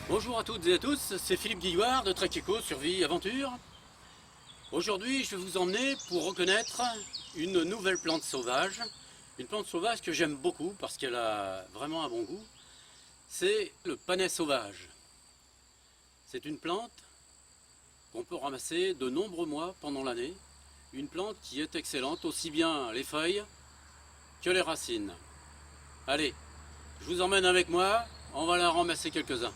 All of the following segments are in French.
Bonjour à toutes et à tous, c'est Philippe Guillouard de Trek Eco Survie Aventure. Aujourd'hui, je vais vous emmener pour reconnaître une nouvelle plante sauvage. Une plante sauvage que j'aime beaucoup parce qu'elle a vraiment un bon goût. C'est le panais sauvage. C'est une plante qu'on peut ramasser de nombreux mois pendant l'année. Une plante qui est excellente, aussi bien les feuilles que les racines. Allez, je vous emmène avec moi, on va en ramasser quelques-uns.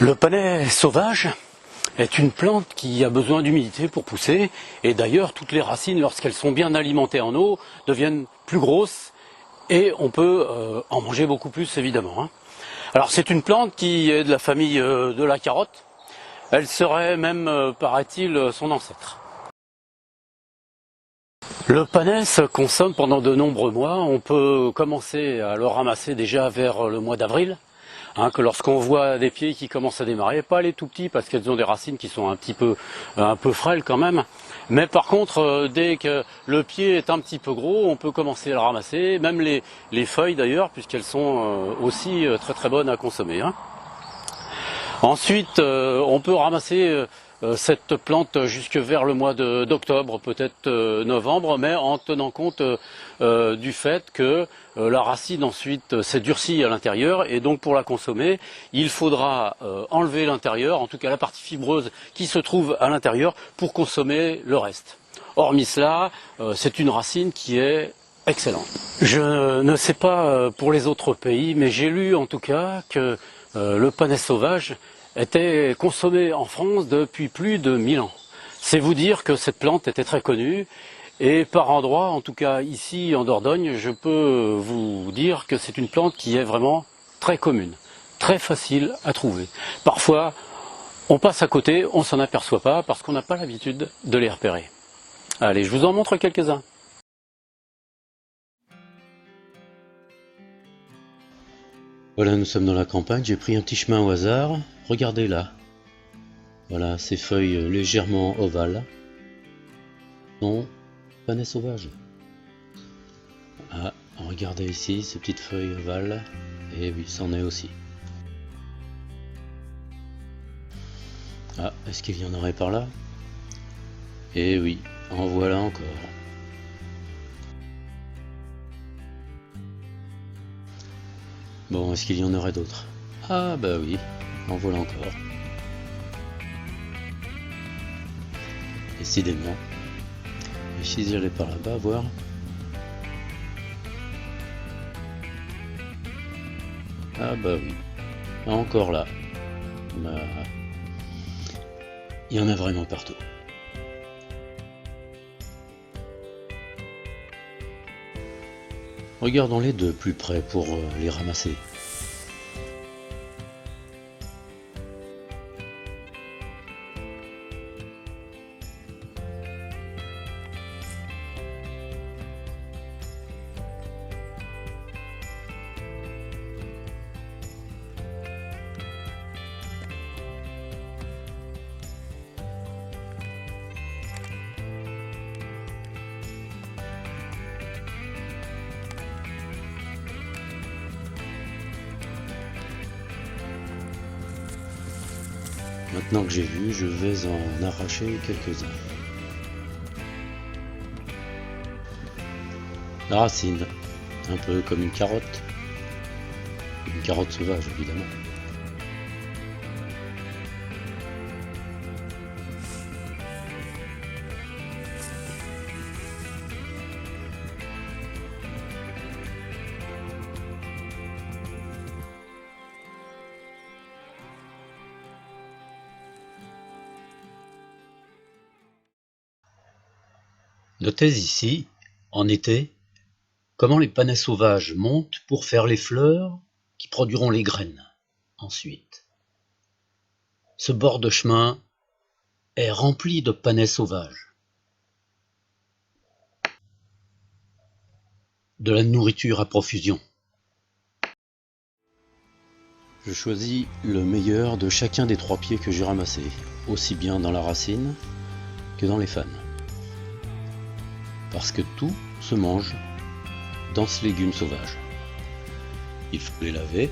Le panais sauvage est une plante qui a besoin d'humidité pour pousser, et d'ailleurs toutes les racines, lorsqu'elles sont bien alimentées en eau, deviennent plus grosses et on peut en manger beaucoup plus évidemment. Alors c'est une plante qui est de la famille de la carotte, elle serait même, paraît-il, son ancêtre. Le panais se consomme pendant de nombreux mois, on peut commencer à le ramasser déjà vers le mois d'avril. Que lorsqu'on voit des pieds qui commencent à démarrer, pas les tout petits parce qu'elles ont des racines qui sont un peu frêles quand même, mais par contre dès que le pied est un petit peu gros, on peut commencer à le ramasser, même les feuilles d'ailleurs, puisqu'elles sont aussi très très bonnes à consommer. Ensuite on peut ramasser cette plante jusque vers le mois d'octobre, peut-être novembre, mais en tenant compte du fait que la racine ensuite s'est durcie à l'intérieur, et donc pour la consommer, il faudra enlever l'intérieur, en tout cas la partie fibreuse qui se trouve à l'intérieur, pour consommer le reste. Hormis cela, c'est une racine qui est excellente. Je ne sais pas pour les autres pays, mais j'ai lu en tout cas que le panais sauvage était consommée en France depuis plus de 1000 ans. C'est vous dire que cette plante était très connue, et par endroits, en tout cas ici en Dordogne, je peux vous dire que c'est une plante qui est vraiment très commune, très facile à trouver. Parfois, on passe à côté, on s'en aperçoit pas parce qu'on n'a pas l'habitude de les repérer. Allez, je vous en montre quelques-uns. Voilà, nous sommes dans la campagne, j'ai pris un petit chemin au hasard. Regardez là. Voilà, ces feuilles légèrement ovales sont panais sauvage. Ah, regardez ici, ces petites feuilles ovales. Et oui, c'en est aussi. Ah, est-ce qu'il y en aurait par là? Et oui, en voilà encore. Bon, est-ce qu'il y en aurait d'autres? Ah bah oui, en voilà encore. Décidément. Et si j'allais par là-bas voir? Ah bah oui, encore là. Bah, il y en a vraiment partout. Regardons-les de plus près pour les ramasser. Maintenant que j'ai vu, je vais en arracher quelques-uns. La racine, un peu comme une carotte sauvage évidemment. Notez ici, en été, comment les panais sauvages montent pour faire les fleurs qui produiront les graines ensuite. Ce bord de chemin est rempli de panais sauvages. De la nourriture à profusion. Je choisis le meilleur de chacun des 3 pieds que j'ai ramassés, aussi bien dans la racine que dans les fans. Parce que tout se mange dans ce légume sauvage. Il faut les laver.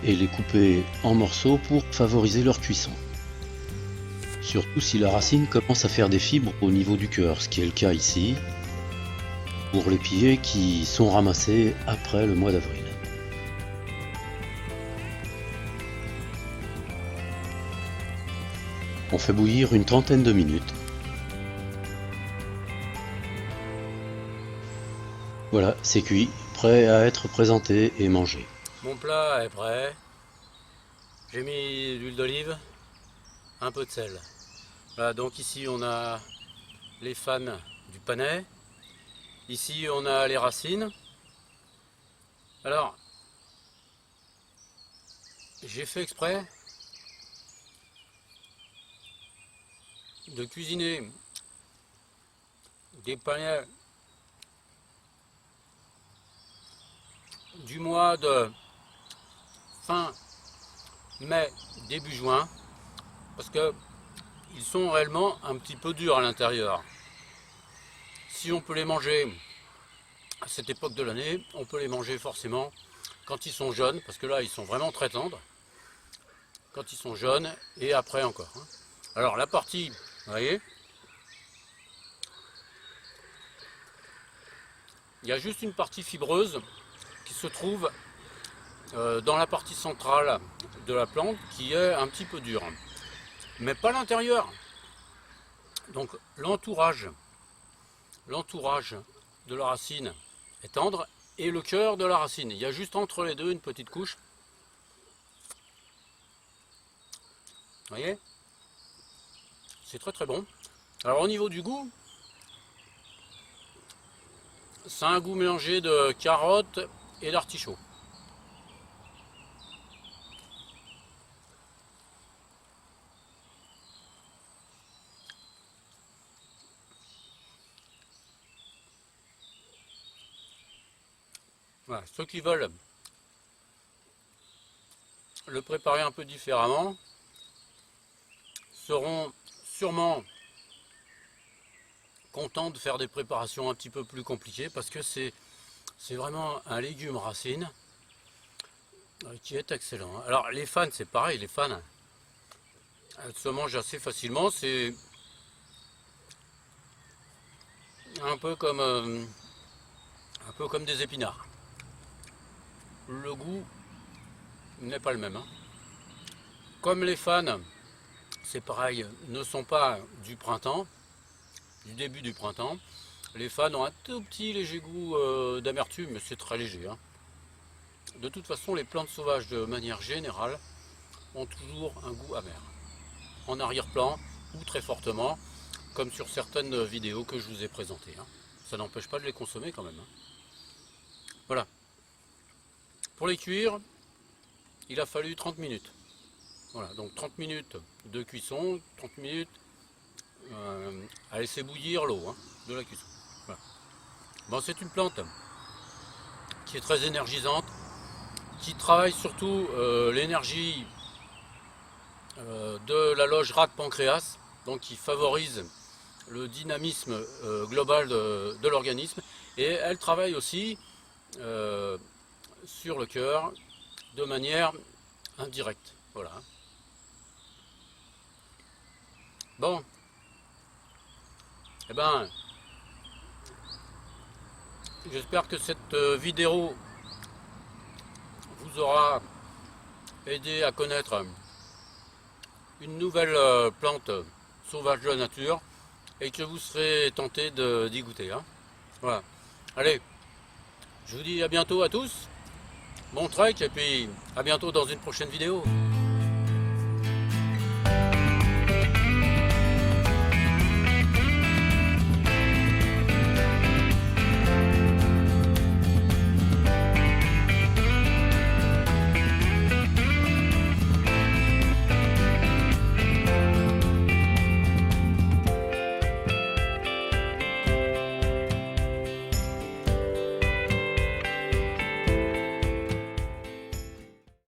Et les couper en morceaux pour favoriser leur cuisson. Surtout si la racine commence à faire des fibres au niveau du cœur, ce qui est le cas ici, pour les pieds qui sont ramassés après le mois d'avril. On fait bouillir une trentaine de minutes. Voilà, c'est cuit, prêt à être présenté et mangé. Mon plat est prêt. J'ai mis de l'huile d'olive, un peu de sel. Voilà, donc ici on a les fans du panais. Ici on a les racines. Alors, j'ai fait exprès de cuisiner des panais du mois de fin mai, début juin, parce que ils sont réellement un petit peu durs à l'intérieur. Si on peut les manger à cette époque de l'année, on peut les manger forcément quand ils sont jeunes, parce que là ils sont vraiment très tendres, quand ils sont jeunes et après encore. Alors la partie, vous voyez, il y a juste une partie fibreuse qui se trouve dans la partie centrale de la plante qui est un petit peu dure, mais pas l'intérieur. Donc l'entourage de la racine est tendre et le cœur de la racine. Il y a juste entre les deux une petite couche. Vous voyez? C'est très très bon. Alors au niveau du goût, c'est un goût mélangé de carottes et d'artichaut. Voilà, ceux qui veulent le préparer un peu différemment seront sûrement contents de faire des préparations un petit peu plus compliquées parce que c'est vraiment un légume racine qui est excellent. Alors les fans, c'est pareil, les fans, elles se mangent assez facilement, c'est un peu comme des épinards. Le goût n'est pas le même. Comme les fans, c'est pareil, ne sont pas du printemps, du début du printemps, les fans ont un tout petit léger goût d'amertume, mais c'est très léger. De toute façon, les plantes sauvages, de manière générale, ont toujours un goût amer. En arrière-plan, ou très fortement, comme sur certaines vidéos que je vous ai présentées. Ça n'empêche pas de les consommer quand même. Voilà. Pour les cuire, il a fallu 30 minutes. Voilà, donc 30 minutes de cuisson, 30 minutes à laisser bouillir l'eau de la cuisson. Voilà. Bon, c'est une plante qui est très énergisante, qui travaille surtout l'énergie de la loge rate-pancréas, donc qui favorise le dynamisme global de l'organisme, et elle travaille aussi sur le cœur de manière indirecte. Voilà. Bon, eh ben, j'espère que cette vidéo vous aura aidé à connaître une nouvelle plante sauvage de la nature et que vous serez tenté d'y goûter. Voilà. Allez, je vous dis à bientôt à tous. Bon trek et puis à bientôt dans une prochaine vidéo.